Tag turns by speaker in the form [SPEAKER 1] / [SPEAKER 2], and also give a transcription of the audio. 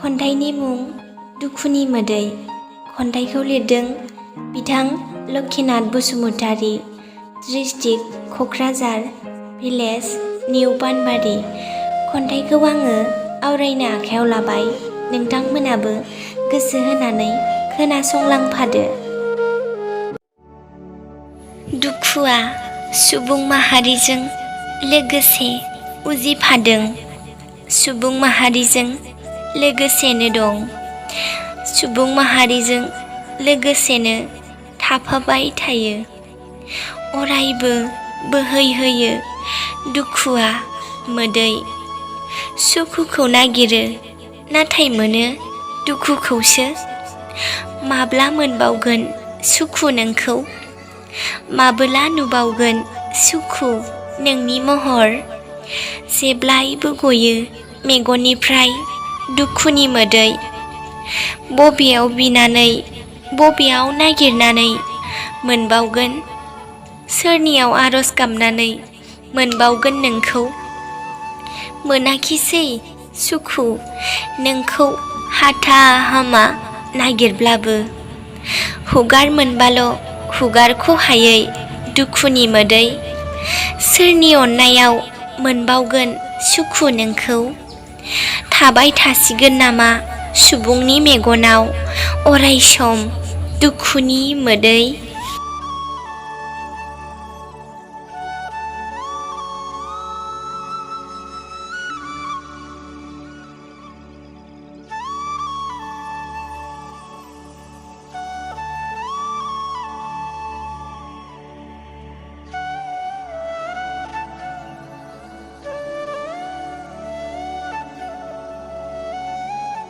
[SPEAKER 1] खन्थाइनि मुं दुखुनि मोदै। खन्थाइखौ लिरदों बिथां Lakshinath Basumatary. District Kokrajhar, village new Panbari. खन्थाइखौ आङो आवरायनो आखायाव लाबाय। नोंथांमोनाबो गोसो होनानै खोनासंलांफादो। दुखुआ सुबुं माहारिजों लोगोसे उजिफादों। सुबुं माहारिजों लोगोसेनो दं। सुबुं माहारिजों लोगोसेनो थाफाबाय थायो। अरायबो बोहैहोयो दुखुआ मोदै। सुखुखौ नागिरो नाथाय मोनो दुखुखौसो। माब्ला मोनबावगोन सुखु नोंखौ? माबोला नुबावगोन सुखु नोंनि महर? जेब्लायबो गयो मेगननिफ्राय दुखुनि मोदै। बबेयाव बिनानै बबेयाव नागिरनानै मोनबावगोन? सोरनियाव आरज गाबनानै मोनबावगोन नोंखौ? मोनाखिसै सुखु नोंखौ हाथा हामा नागिरब्लाबो। हुगार मोनबाल' हुगारख' हायै दुखुनि मोदै। सोरनि अननायाव मोनबावगोन सुखु नोंखौ? थाबाय थासिगोन नामा सुबुंनि मेगनाव अरायसम दुखुनि मोदै?